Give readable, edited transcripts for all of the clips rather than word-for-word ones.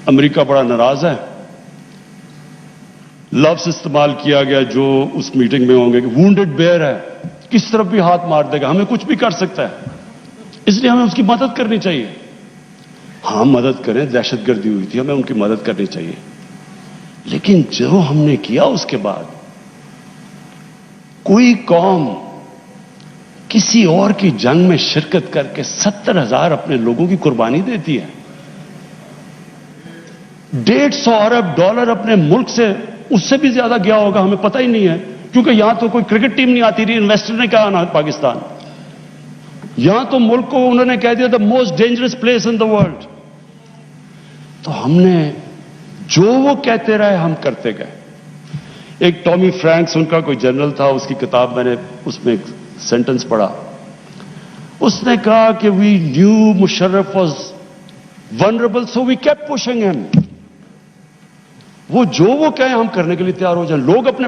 امریکہ بڑا ناراض ہے. لفظ استعمال کیا گیا جو اس میٹنگ میں ہوں گے کہ وونڈڈ بیئر ہے, کس طرف بھی ہاتھ مار دے گا, ہمیں کچھ بھی کر سکتا ہے, اس لیے ہمیں اس کی مدد کرنی چاہیے. ہاں مدد کریں, دہشت گردی ہوئی تھی, ہمیں ان کی مدد کرنی چاہیے. لیکن جو ہم نے کیا اس کے بعد, کوئی قوم کسی اور کی جنگ میں شرکت کر کے 70,000 اپنے لوگوں کی قربانی دیتی ہے. $150 ارب اپنے ملک سے, اس سے بھی زیادہ گیا ہوگا, ہمیں پتہ ہی نہیں ہے, کیونکہ یہاں تو کوئی کرکٹ ٹیم نہیں آتی رہی, انویسٹر نے کہا نا پاکستان, یہاں تو ملک کو انہوں نے کہہ دیا the most dangerous place in the world. تو ہم نے جو وہ کہتے رہے ہم کرتے گئے. ایک ٹامی فرینکس ان کا کوئی جنرل تھا, اس کی کتاب میں نے اس میں ایک سینٹنس پڑھا, اس نے کہا کہ we knew Musharraf was vulnerable so we kept pushing him. وہ جو وہ کہیں ہم کرنے کے لیے تیار ہو جائیں. لوگ اپنے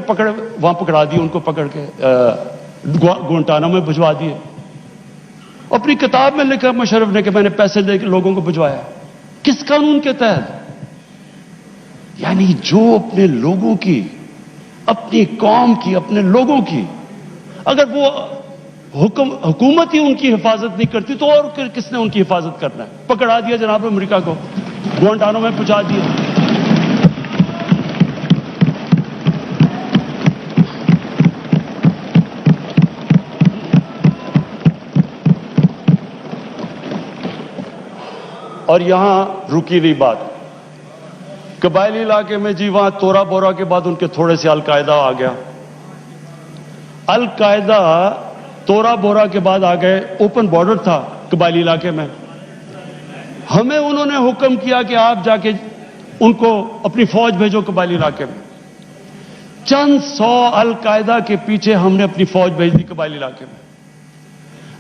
وہاں پکڑا دیے, ان کو پکڑ کے گوانٹانامو میں بھجوا دیے. اپنی کتاب میں لکھا مشرف نے کہ میں نے پیسے دے کے لوگوں کو بھجوایا. کس قانون کے تحت؟ یعنی جو اپنے لوگوں کی, اپنی قوم کی, اپنے لوگوں کی, اگر وہ حکومت ہی ان کی حفاظت نہیں کرتی تو اور کس نے ان کی حفاظت کرنا ہے؟ پکڑا دیا جناب امریکہ کو, گوانٹانامو میں پہنچا دیا. اور یہاں رکی نہیں بات. قبائلی علاقے میں جی وہاں تورا بورا کے بعد ان کے تھوڑے سے القاعدہ آ گیا. القاعدہ تورا بورا کے بعد آ گئے. اوپن بارڈر تھا قبائلی علاقے میں, ہمیں انہوں نے حکم کیا کہ آپ جا کے ان کو اپنی فوج بھیجو قبائلی علاقے میں. چند سو القاعدہ کے پیچھے ہم نے اپنی فوج بھیج دی قبائلی علاقے میں.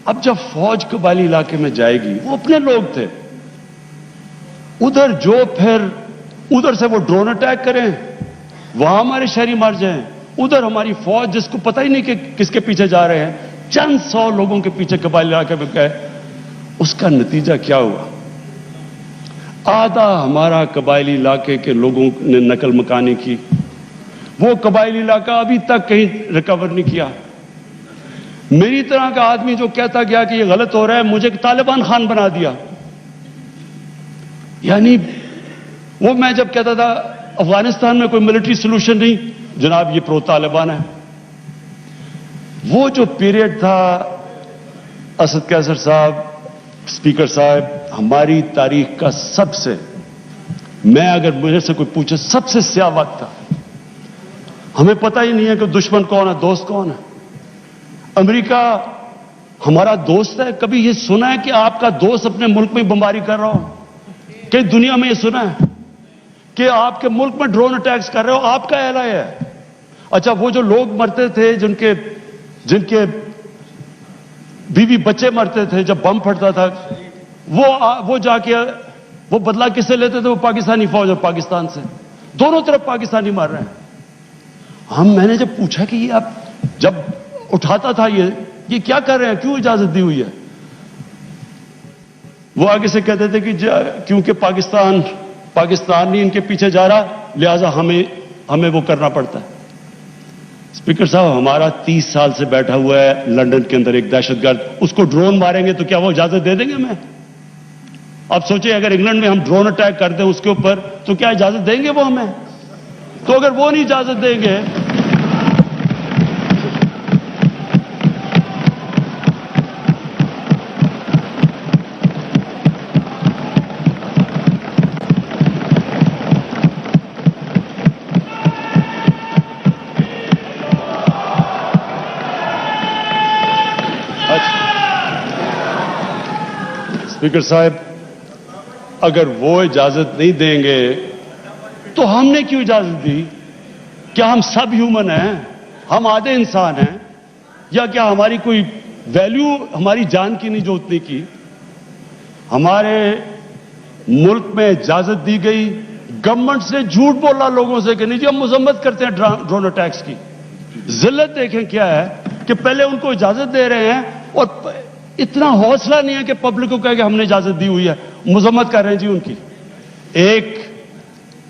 اب جب فوج قبائلی علاقے میں جائے گی, وہ اپنے لوگ تھے, ادھر جو پھر ادھر سے وہ ڈرون اٹیک کریں, وہاں ہمارے شہری مر جائیں, ادھر ہماری فوج جس کو پتہ ہی نہیں کہ کس کے پیچھے جا رہے ہیں, چند سو لوگوں کے پیچھے قبائلی علاقے میں گئے. اس کا نتیجہ کیا ہوا؟ آدھا ہمارا قبائلی علاقے کے لوگوں نے نقل مکانی کی. وہ قبائلی علاقہ ابھی تک کہیں ریکور نہیں کیا. میری طرح کا آدمی جو کہتا گیا کہ یہ غلط ہو رہا ہے, مجھے طالبان خان بنا دیا. یعنی وہ میں جب کہتا تھا افغانستان میں کوئی ملٹری سولوشن نہیں, جناب یہ پرو طالبان ہے. وہ جو پیریڈ تھا اسد قیصر صاحب, اسپیکر صاحب, ہماری تاریخ کا سب سے, میں اگر مجھے سے کوئی پوچھے, سب سے سیاہ وقت تھا. ہمیں پتہ ہی نہیں ہے کہ دشمن کون ہے, دوست کون ہے. امریکہ ہمارا دوست ہے. کبھی یہ سنا ہے کہ آپ کا دوست اپنے ملک میں بمباری کر رہا ہو؟ کہ دنیا میں یہ سنا ہے کہ آپ کے ملک میں ڈرون اٹیکس کر رہے ہو؟ آپ کا اعلان ہے. اچھا وہ جو لوگ مرتے تھے, جن کے بیوی بچے مرتے تھے جب بم پھٹتا تھا, وہ جا کے وہ بدلہ کس سے لیتے تھے؟ وہ پاکستانی فوج اور پاکستان سے. دونوں طرف پاکستانی مر رہے ہیں. میں نے جب پوچھا کہ یہ آپ جب اٹھاتا تھا یہ کیا کر رہے ہیں, کیوں اجازت دی ہوئی ہے؟ وہ آگے سے کہتے تھے کہ کیونکہ پاکستان نہیں ان کے پیچھے جا رہا, لہذا ہمیں وہ کرنا پڑتا ہے. اسپیکر صاحب, ہمارا 30 سال سے بیٹھا ہوا ہے لندن کے اندر ایک دہشت گرد, اس کو ڈرون ماریں گے تو کیا وہ اجازت دے دیں گے ہمیں؟ اب سوچیں اگر انگلینڈ میں ہم ڈرون اٹیک کر دیں اس کے اوپر, تو کیا اجازت دیں گے وہ ہمیں؟ تو اگر وہ نہیں اجازت دیں گے, اسپیکر صاحب اگر وہ اجازت نہیں دیں گے تو ہم نے کیوں اجازت دی؟ کیا ہم سب ہیومن ہیں؟ ہم آدھے انسان ہیں؟ یا کیا ہماری کوئی ویلیو ہماری جان کی نہیں جو اتنی کی؟ ہمارے ملک میں اجازت دی گئی, گورنمنٹ سے جھوٹ بولا لوگوں سے کہ نہیں جی ہم مذمت کرتے ہیں ڈرون اٹیکس کی. ذلت دیکھیں کیا ہے کہ پہلے ان کو اجازت دے رہے ہیں اور اتنا حوصلہ نہیں ہے کہ پبلک کو کہے کہ ہم نے اجازت دی ہوئی ہے, مذمت کر رہے ہیں جی ان کی. ایک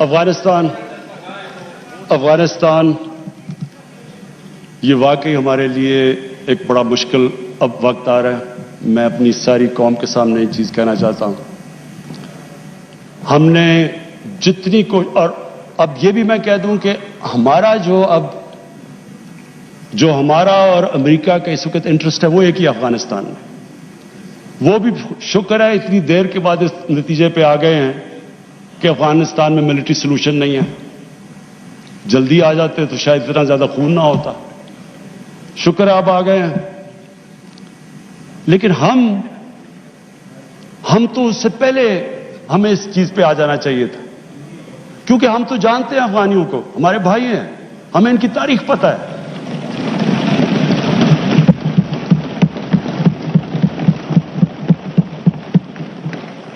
افغانستان یہ واقعی ہمارے لیے ایک بڑا مشکل اب وقت آ رہا ہے. میں اپنی ساری قوم کے سامنے ایک چیز کہنا چاہتا ہوں. ہم نے جتنی اور اب یہ بھی میں کہہ دوں کہ ہمارا جو ہمارا اور امریکہ کا اس وقت انٹرسٹ ہے وہ ایک ہی افغانستان میں. وہ بھی شکر ہے اتنی دیر کے بعد اس نتیجے پہ آ گئے ہیں کہ افغانستان میں ملٹری سولوشن نہیں ہے. جلدی آ جاتے تو شاید اتنا زیادہ خون نہ ہوتا. شکر ہے اب آ گئے ہیں. لیکن ہم تو اس سے پہلے ہمیں اس چیز پہ آ جانا چاہیے تھا، کیونکہ ہم تو جانتے ہیں افغانیوں کو، ہمارے بھائی ہیں، ہمیں ان کی تاریخ پتہ ہے.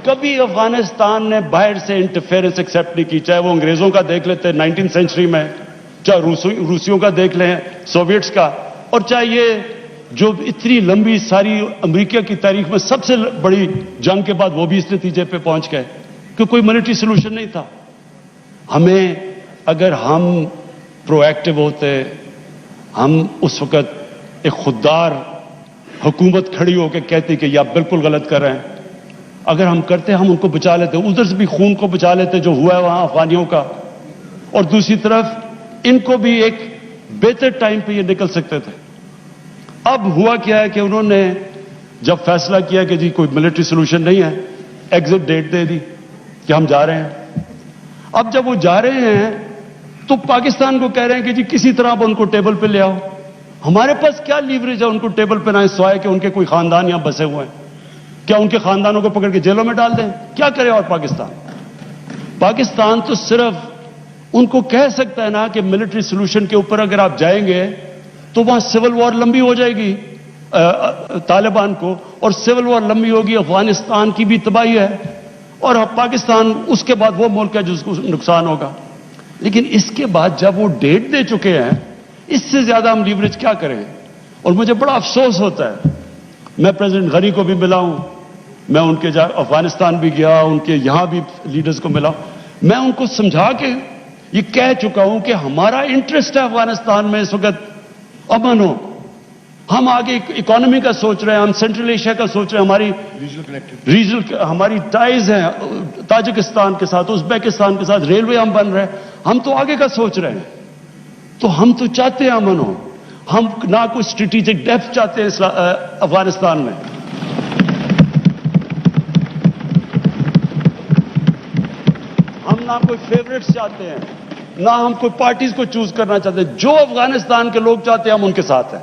کبھی افغانستان نے باہر سے انٹرفیئرنس ایکسیپٹ نہیں کی، چاہے وہ انگریزوں کا دیکھ لیتے 19 سینچری میں، چاہے روسیوں کا دیکھ لیں، سوویٹس کا، اور چاہے یہ جو اتنی لمبی ساری امریکہ کی تاریخ میں سب سے بڑی جنگ کے بعد وہ بھی اس نتیجے پہ پہنچ گئے کہ کوئی ملٹری سولوشن نہیں تھا. ہمیں اگر ہم پرو ایکٹیو ہوتے، ہم اس وقت ایک خوددار حکومت کھڑی ہو کے کہتی کہ یہ آپ بالکل غلط کر رہے ہیں، اگر ہم کرتے ہم ان کو بچا لیتے، ادھر سے بھی خون کو بچا لیتے جو ہوا ہے وہاں افغانیوں کا، اور دوسری طرف ان کو بھی ایک بہتر ٹائم پہ یہ نکل سکتے تھے. اب ہوا کیا ہے کہ انہوں نے جب فیصلہ کیا کہ جی کوئی ملٹری سولوشن نہیں ہے، ایگزٹ ڈیٹ دے دی کہ ہم جا رہے ہیں. اب جب وہ جا رہے ہیں تو پاکستان کو کہہ رہے ہیں کہ جی کسی طرح آپ ان کو ٹیبل پہ لے آؤ. ہمارے پاس کیا لیوریج ہے ان کو ٹیبل پہ نہ سوائے کہ ان کے کوئی خاندان یہاں بسے ہوئے ہیں؟ کیا ان کے خاندانوں کو پکڑ کے جیلوں میں ڈال دیں؟ کیا کرے؟ اور پاکستان تو صرف ان کو کہہ سکتا ہے نا کہ ملٹری سولوشن کے اوپر اگر آپ جائیں گے تو وہاں سول وار لمبی ہو جائے گی طالبان کو، اور سول وار لمبی ہوگی، افغانستان کی بھی تباہی ہے، اور پاکستان اس کے بعد وہ ملک ہے جس کو نقصان ہوگا. لیکن اس کے بعد جب وہ ڈیٹ دے چکے ہیں، اس سے زیادہ ہم لیوریج کیا کریں؟ اور مجھے بڑا افسوس ہوتا ہے. میں پریزیڈنٹ غنی کو بھی ملا ہوں، میں ان کے افغانستان بھی گیا، ان کے یہاں بھی لیڈرز کو ملا. میں ان کو سمجھا کے یہ کہہ چکا ہوں کہ ہمارا انٹرسٹ ہے افغانستان میں اس وقت امن ہو. ہم آگے اکانومی کا سوچ رہے ہیں، ہم سینٹرل ایشیا کا سوچ رہے ہیں، ہماری ریجنل ہماری ٹائز ہیں تاجکستان کے ساتھ، ازبیکستان کے ساتھ، ریلوے ہم بن رہے ہیں، ہم تو آگے کا سوچ رہے ہیں. تو ہم تو چاہتے ہیں امن ہو. ہم نہ کوئی اسٹریٹجک ڈیپتھ چاہتے ہیں افغانستان میں. ہم نہ کوئی فیوریٹس چاہتے ہیں، نہ ہم کوئی پارٹیز کو چوز کرنا چاہتے ہیں. جو افغانستان کے لوگ چاہتے ہیں ہم ان کے ساتھ ہیں.